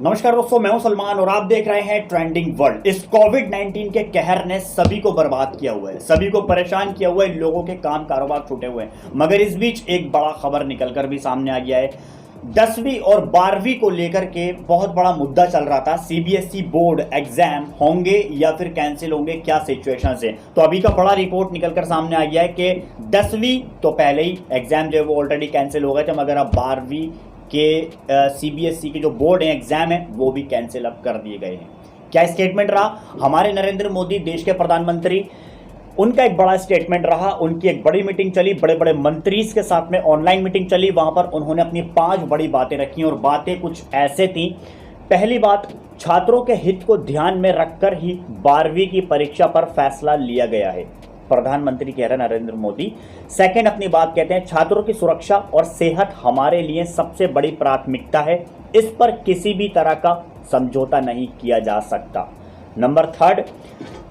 नमस्कार दोस्तों, मैं हूं सलमान और आप देख रहे हैं ट्रेंडिंग वर्ल्ड। इस कोविड 19 के कहर ने सभी को बर्बाद किया हुआ है, सभी को परेशान किया हुआ है, लोगों के काम कारोबार छूटे हुए हैं। मगर इस बीच एक बड़ा खबर निकलकर भी सामने आ गया है। 10वीं और 12वीं को लेकर के बहुत बड़ा मुद्दा चल रहा था। सीबीएसई बोर्ड एग्जाम होंगे या फिर कैंसिल होंगे, क्या सिचुएशन है। तो अभी का बड़ा रिपोर्ट निकलकर सामने आ गया है कि 10वीं तो पहले ही एग्जाम जो है वो ऑलरेडी कैंसिल हो गए थे, मगर अब 12वीं के सीबीएसई के जो बोर्ड है एग्जाम है वो भी कैंसिल अब कर दिए गए हैं। क्या स्टेटमेंट रहा हमारे नरेंद्र मोदी देश के प्रधानमंत्री, उनका एक बड़ा स्टेटमेंट रहा। उनकी एक बड़ी मीटिंग चली, बड़े बड़े मंत्री के साथ में ऑनलाइन मीटिंग चली। वहां पर उन्होंने अपनी 5 बड़ी बातें रखी और बातें कुछ ऐसे थी। पहली बात, छात्रों के हित को ध्यान में रखकर ही 12वीं की परीक्षा पर फैसला लिया गया है, प्रधानमंत्री कह रहे हैं नरेंद्र मोदी। सेकंड अपनी बात कहते हैं, छात्रों की सुरक्षा और सेहत हमारे लिए सबसे बड़ी प्राथमिकता है, इस पर किसी भी तरह का समझौता नहीं किया जा सकता। नंबर थर्ड,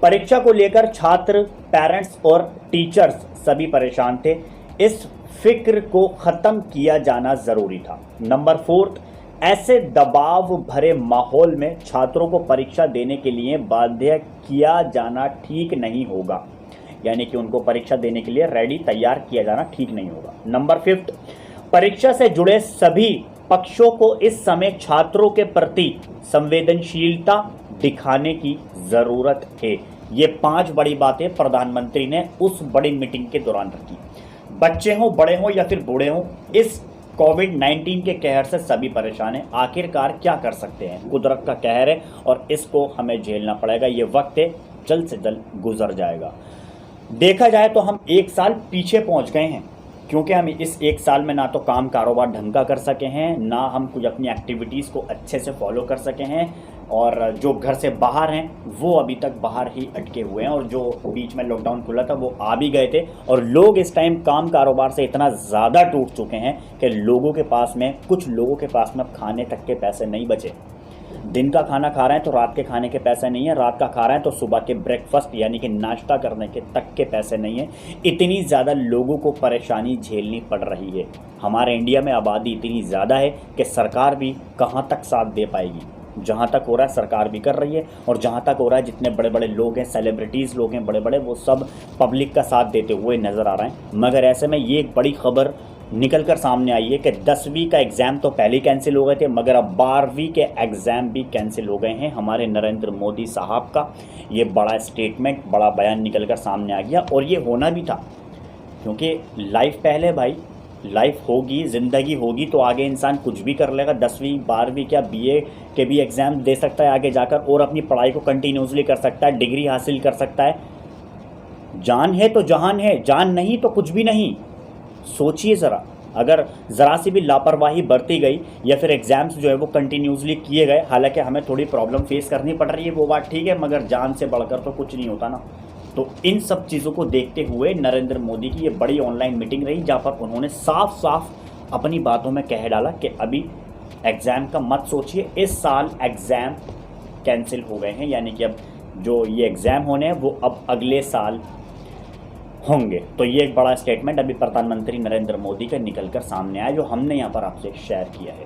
परीक्षा को लेकर छात्र, पेरेंट्स और टीचर्स सभी परेशान थे, इस फिक्र को खत्म किया जाना जरूरी था। नंबर फोर्थ, ऐसे दबाव भरे माहौल में छात्रों को परीक्षा देने के लिए बाध्य किया जाना ठीक नहीं होगा, यानी कि उनको परीक्षा देने के लिए रेडी तैयार किया जाना ठीक नहीं होगा। नंबर फिफ्थ, परीक्षा से जुड़े सभी पक्षों को इस समय छात्रों के प्रति संवेदनशीलता दिखाने की जरूरत है। ये 5 बड़ी बातें प्रधानमंत्री ने उस बड़ी मीटिंग के दौरान रखी। बच्चे हों, बड़े हों या फिर बूढ़े हों, इस कोविड 19 के कहर से सभी परेशान हैं। आखिरकार क्या कर सकते हैं, कुदरत का कहर है और इसको हमें झेलना पड़ेगा। ये वक्त है, जल्द से जल्द गुजर जाएगा। देखा जाए तो हम 1 साल पीछे पहुंच गए हैं, क्योंकि हम इस 1 साल में ना तो काम कारोबार ढंग का कर सके हैं, ना हम कुछ अपनी एक्टिविटीज़ को अच्छे से फॉलो कर सके हैं, और जो घर से बाहर हैं वो अभी तक बाहर ही अटके हुए हैं, और जो बीच में लॉकडाउन खुला था वो आ भी गए थे। और लोग इस टाइम काम कारोबार से इतना ज़्यादा टूट चुके हैं कि लोगों के पास में, कुछ लोगों के पास में खाने तक के पैसे नहीं बचे। दिन का खाना खा रहे हैं तो रात के खाने के पैसे नहीं है, रात का खा रहे हैं तो सुबह के ब्रेकफास्ट यानी कि नाश्ता करने के तक के पैसे नहीं है। इतनी ज़्यादा लोगों को परेशानी झेलनी पड़ रही है। हमारे इंडिया में आबादी इतनी ज़्यादा है कि सरकार भी कहाँ तक साथ दे पाएगी। जहाँ तक हो रहा है सरकार भी कर रही है, और जहाँ तक हो रहा है जितने बड़े बड़े लोग हैं, सेलिब्रिटीज़ लोग हैं बड़े बड़े, वो सब पब्लिक का साथ देते हुए नज़र आ रहे हैं। मगर ऐसे में ये एक बड़ी खबर निकल कर सामने आई है कि 10वीं का एग्ज़ाम तो पहले ही कैंसिल हो गए थे, मगर अब 12वीं के एग्ज़ाम भी कैंसिल हो गए हैं। हमारे नरेंद्र मोदी साहब का ये बड़ा स्टेटमेंट, बड़ा बयान निकल कर सामने आ गया, और ये होना भी था, क्योंकि लाइफ पहले भाई, लाइफ होगी, ज़िंदगी होगी तो आगे इंसान कुछ भी कर लेगा। 10वीं 12वीं क्या बीए के भी एग्ज़ाम दे सकता है आगे जाकर, और अपनी पढ़ाई को कंटिन्यूसली कर सकता है, डिग्री हासिल कर सकता है। जान है तो जहान है, जान नहीं तो कुछ भी नहीं। सोचिए ज़रा, अगर ज़रा सी भी लापरवाही बरती गई या फिर एग्ज़ाम्स जो है वो कंटिन्यूसली किए गए, हालांकि हमें थोड़ी प्रॉब्लम फेस करनी पड़ रही है, वो बात ठीक है, मगर जान से बढ़कर तो कुछ नहीं होता ना। तो इन सब चीज़ों को देखते हुए नरेंद्र मोदी की ये बड़ी ऑनलाइन मीटिंग रही, जहाँ पर उन्होंने साफ साफ अपनी बातों में कह डाला कि अभी एग्ज़ाम का मत सोचिए, इस साल एग्ज़ाम कैंसिल हो गए हैं, यानी कि अब जो ये एग्ज़ाम होने हैं वो अब अगले साल होंगे। तो ये एक बड़ा स्टेटमेंट अभी प्रधानमंत्री नरेंद्र मोदी का निकल कर सामने आया, जो हमने यहाँ पर आपसे शेयर किया है।